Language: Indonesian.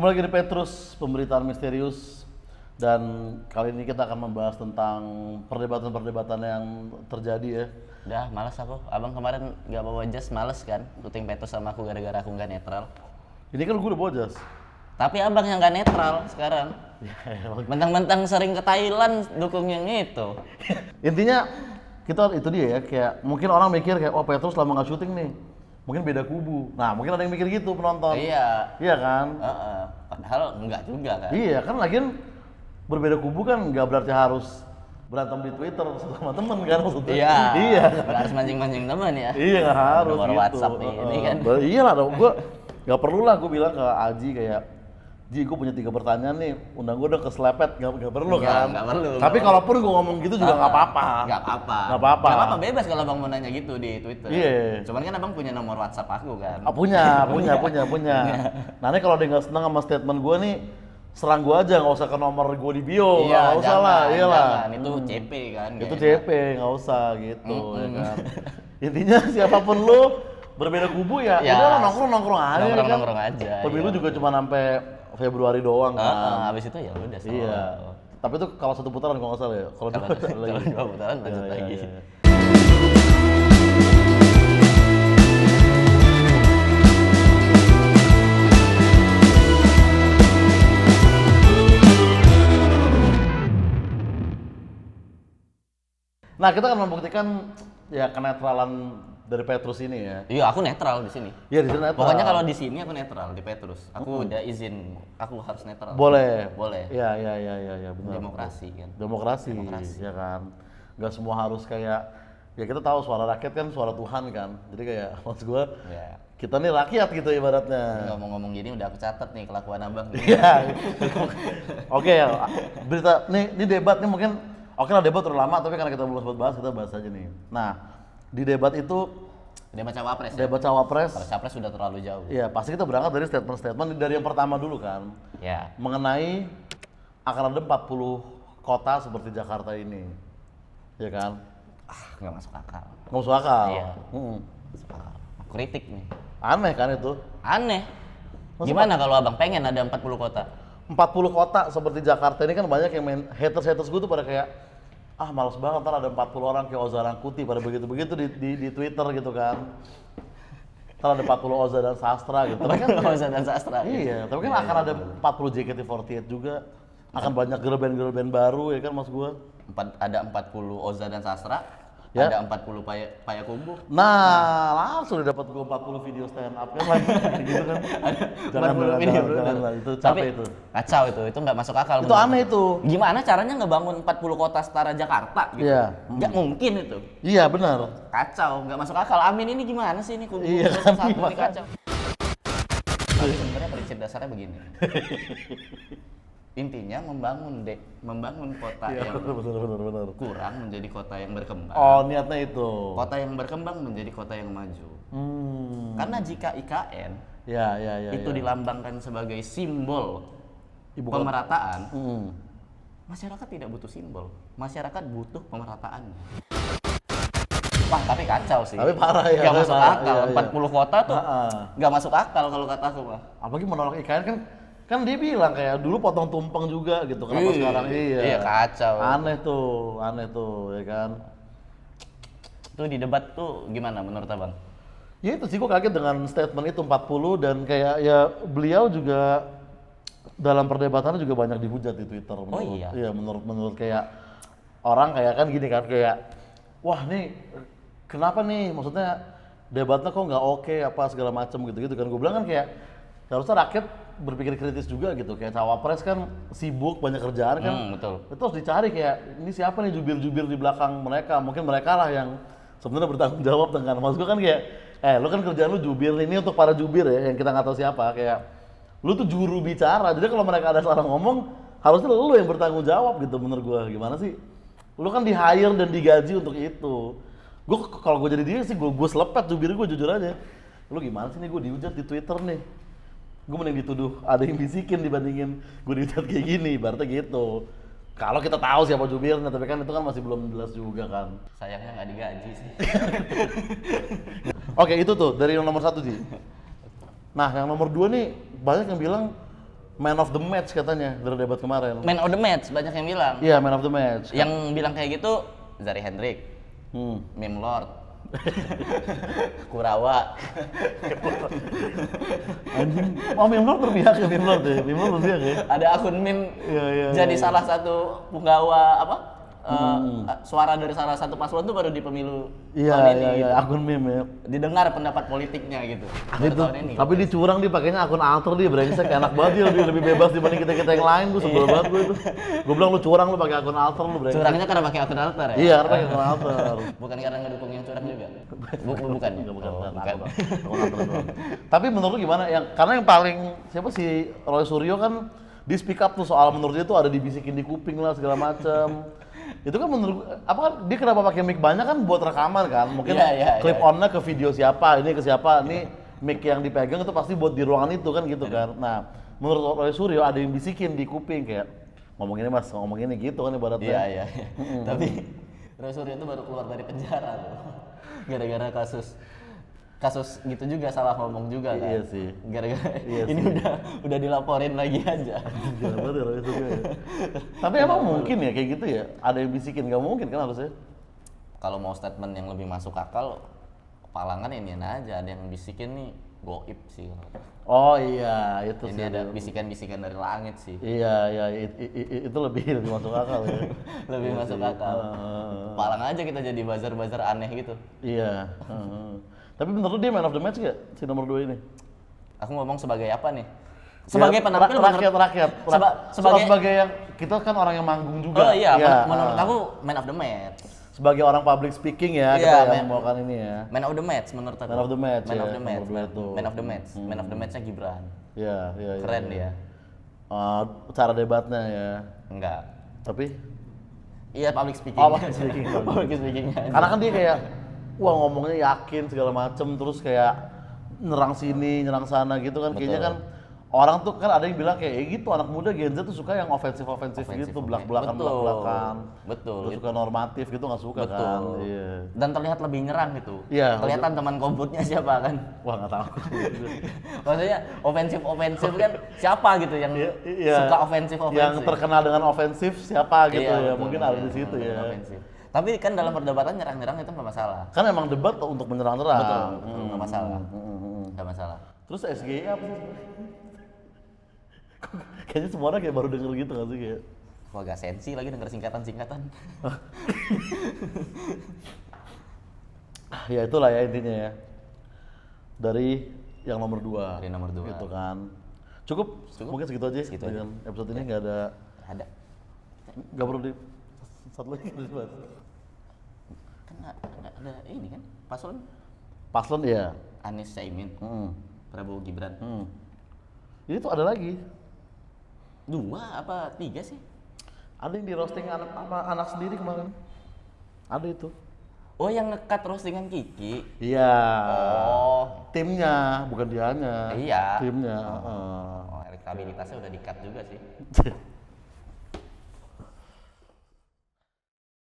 Kembali lagi di Petrus, pemberitaan misterius. Dan kali ini kita akan membahas tentang perdebatan-perdebatan yang terjadi ya. Udah, malas aku. Abang kemarin gak bawa jas, males kan? Syuting Petrus sama aku gara-gara aku gak netral. Ini kan gue udah bawa jas. Tapi abang yang gak netral sekarang. Mentang-mentang sering ke Thailand dukung yang itu. Intinya kita itu dia ya, kayak mungkin orang mikir kayak oh Petrus lama nggak syuting nih, mungkin beda kubu. Nah mungkin ada yang mikir gitu penonton. Iya kan? Padahal enggak juga kan. Iya kan, lagian berbeda kubu kan nggak berarti harus berantem di Twitter sama temen kan maksudnya. Iya. Nggak harus mancing-mancing teman ya. Iya nggak harus nomor gitu. WhatsApp ini kan. Iya lah dong, gue nggak perlu lah gue bilang ke Aji kayak Ji, gue punya 3 pertanyaan nih, undang gue udah keselepet, nggak perlu kan? Nggak perlu. Tapi kalaupun gue ngomong gitu juga nggak apa-apa. Nggak apa-apa. Nggak apa-apa. Nggak apa-apa, bebas kalau abang mau nanya gitu di Twitter. Iya. Cuman kan abang punya nomor WhatsApp aku kan. Punya. Nanti kalau dia nggak seneng sama statement gue nih, serang gue aja, nggak usah ke nomor gue di bio, nggak usah lah, iyalah. Itu CP kan. Itu CP, nggak usah gitu, ya kan. Intinya siapapun lu berbeda kubu ya, udah nongkrong aja. Nongkrong aja. Pemilu juga cuma sampai Februari doang kan. Habis itu ya udah selesai. Iya. Tapi itu kalau 1 putaran kalau nggak salah ya. Kalau 2 putaran lanjut lagi. Iya. Nah, kita akan membuktikan ya kenetralan dari Petrus ini ya. Iya, aku netral di sini. Iya, di sini netral. Pokoknya kalau di sini aku netral di Petrus. Aku udah izin, aku harus netral. Boleh. Boleh. Iya, benar. Demokrasi kan. Demokrasi, ya kan. Nggak semua harus kayak ya kita tahu suara rakyat kan suara Tuhan kan. Jadi kayak maksud gua kita nih rakyat gitu ibaratnya. Ngomong-ngomong gini udah aku catat nih kelakuan abang. Iya. Oke ya, berita ini debat nih mungkin oke lah, debat udah lama tapi karena kita belum sempat bahas, kita bahas aja nih. Nah, di debat itu Debat cawapres. Debat cawapres. Kalau capres sudah terlalu jauh. Iya, pasti kita berangkat dari statement-statement dari yang pertama dulu kan. Ya. Mengenai akan ada 40 kota seperti Jakarta ini. Ya kan? Nggak masuk akal. Nggak masuk akal. Iya. Masuk akal. Kritik nih. Aneh kan itu? Aneh. Gimana kalau abang pengen ada 40 kota? 40 kota seperti Jakarta ini kan banyak yang main haters gue tuh pada kayak males banget ntar ada 40 orang kayak Oza Rangkuti pada begitu-begitu di Twitter gitu kan. Ntar ada 40 Oza dan Sastra gitu. Tapi kan Oza dan Sastra. Iya, tapi kan akan ada 40 JKT48 juga. Akan banyak girl band baru ya kan mas gua. Ada 40 Oza dan Sastra. Ya. Ada 40 Payakumbuh. Nah, langsung dapat gua 40 video stand up kan lagi gitu kan. Jangan lah, itu capek itu. Kacau itu nggak masuk akal. Itu aneh itu. Gimana caranya ngebangun 40 kota setara Jakarta gitu? Iya. Nggak mungkin itu. Iya benar. Kacau, nggak masuk akal. Amin ini gimana sih ini kubu Iya, kan, satu ini kacau. Tapi sebenarnya prinsip dasarnya begini. Intinya membangun kota Iya, yang benar. kurang menjadi kota yang berkembang. Oh, niatnya itu. Kota yang berkembang menjadi kota yang maju. Karena jika IKN itu dilambangkan sebagai simbol Ibu kota. pemerataan, masyarakat tidak butuh simbol, masyarakat butuh pemerataan. Wah, tapi kacau sih. Tapi parah ya. Gak masuk akal. Iya. 40 kota tuh gak masuk akal kalau kata aku mah. Apalagi menolak IKN kan dia bilang kayak dulu potong tumpeng juga gitu. Kenapa sekarang Iya, kacau. Aneh tuh ya kan. Itu di debat tuh gimana menurut abang? Ya itu sih, gue kaget dengan statement itu 40 dan kayak ya beliau juga dalam perdebatannya juga banyak dihujat di Twitter. Iya, menurut kayak orang kayak kan gini kan kayak wah nih kenapa nih maksudnya debatnya kok nggak oke apa segala macam gitu kan. Gue bilang kan kayak harusnya rakyat berpikir kritis juga gitu, kayak cawapres kan sibuk banyak kerjaan kan. Betul. Itu harus dicari kayak ini siapa nih jubir-jubir di belakang mereka, mungkin mereka lah yang sebenarnya bertanggung jawab dengan maksud gue kan kayak lu kan kerjaan lu jubir, ini untuk para jubir ya yang kita nggak tahu siapa, kayak lu tuh juru bicara, jadi kalau mereka ada salah ngomong harusnya lu yang bertanggung jawab gitu. Menurut gue gimana sih, lu kan di hire dan digaji untuk itu. Gue kalau gue jadi dia sih gue selepet jubir gue, jujur aja. Lu gimana sih nih, gue dihujat di Twitter nih, gue mending dituduh ada yang bisikin dibandingin gue dihujat kayak gini, berarti gitu. Kalau kita tahu siapa jubirnya, tapi kan itu kan masih belum jelas juga kan. Sayangnya nggak digaji sih. Oke, itu tuh dari yang nomor 1 sih. Nah, yang nomor 2 nih banyak yang bilang man of the match katanya dari debat kemarin. Man of the match banyak yang bilang. Iya, man of the match. Yang bilang kayak gitu Zari Hendrik, Meme Lord, Kurawa. Anjing, Meme Lord berpihak ya, Meme Lord ya. Meme Lord berpihak ya. Ada akun meme jadi iya. salah satu penggawa apa? Suara dari salah satu paslon tuh baru di pemilu tahun ini. Iya, akun meme ya. Didengar pendapat politiknya gitu. Itu, tapi dia curang, dia pakainya akun alter, dia brengsek, enak banget dia lebih bebas dibanding kita yang lain. Gue sebel banget gue itu. Gue bilang lu curang, lu pakai akun alter lu brengsek. Curangnya karena pakai akun alter ya? Iya, karena pakai akun alter. Bukan karena ngedukung yang curang juga. Bukan. Bukan. Tapi menurut lu gimana? Karena yang paling siapa sih, Roy Suryo kan di speak up tuh soal menurut dia tuh ada dibisikin di kuping lah segala macam. Itu kan menurut apa kan dia kenapa pakai mic banyak kan buat rekaman kan, mungkin clip on-nya ke video siapa, ini ke siapa, ini mic yang dipegang itu pasti buat di ruangan itu kan gitu kan. Nah menurut Roy Suryo ada yang bisikin di kuping kayak ngomong ini mas, ngomong ini gitu kan ibaratnya. Iya. Tapi Roy Suryo itu baru keluar dari penjara tuh gara-gara kasus gitu juga, salah ngomong juga kan. Iya sih. Gara-gara ini udah dilaporin lagi aja. Jangan banget ya Roy Suryo ya. Tapi emang mungkin ya kayak gitu ya? Ada yang bisikin, nggak mungkin kan harusnya? Kalau mau statement yang lebih masuk akal, kepalangan ini aja, ada yang bisikin nih goib sih. Oh iya, itu ini sih. Ada bisikan-bisikan dari langit sih. Iya, itu lebih masuk akal ya. Lebih masuk akal. Kepalang aja kita jadi buzzer-buzzer aneh gitu. Iya. Tapi menurut dia man of the match gak si nomor 2 ini? Aku ngomong sebagai apa nih? Sebagai penampil rakyat. Sebagai yang kita kan orang yang manggung juga. Oh iya, menurut aku man of the match. Sebagai orang public speaking ya, kita yang melakukan ini ya. Man of the match menurut aku. Man of the match. Man of the match. Man of the match-nya Gibran. Iya. Keren dia. Cara debatnya ya. Enggak. Tapi? Iya, public speaking. Public speaking. Public speaking-nya. Karena kan dia kayak wah ngomongnya yakin segala macem, terus kayak nyerang sini, nyerang sana gitu kan. Kayaknya kan orang tuh kan ada yang bilang kayak gitu, anak muda Gen Z tuh suka yang ofensif gitu, belak-belakan. Betul. Terus suka normatif gitu, nggak suka kan. Iya. Dan terlihat lebih nyerang gitu. Iya. Kelihatan teman komputnya siapa kan. Wah nggak tahu. Maksudnya ofensif kan siapa gitu yang suka ofensif. Yang terkenal dengan ofensif siapa gitu ya, betul, mungkin ada di situ ya. Ofensif. Tapi kan dalam perdebatan nyerang-nyerang itu nggak masalah. Kan emang debat untuk menyerang-nyerang. Betul, nggak masalah. Nggak masalah. Terus SGI apa sih? Kayaknya semua orang kayak baru denger gitu nggak sih kayak? Kok agak sensi lagi denger singkatan-singkatan. Ya itulah ya intinya ya. Dari yang nomor 2. Dari nomor 2. Gitu kan. Cukup? Mungkin segitu aja. Dengan episode ini nggak ada. Nggak perlu di satu lagi dibahas. Kan ada ini kan paslon ya. Anies Caimin, Prabowo Gibran. Ini tuh ada lagi 2 apa 3 sih? Ada yang di roasting anak sendiri kemarin. Ada itu. Oh yang nge-cut roastingan Kiki. Iya. Oh, timnya bukan dianya. Iya. Timnya. Elektabilitasnya udah di-cut juga sih.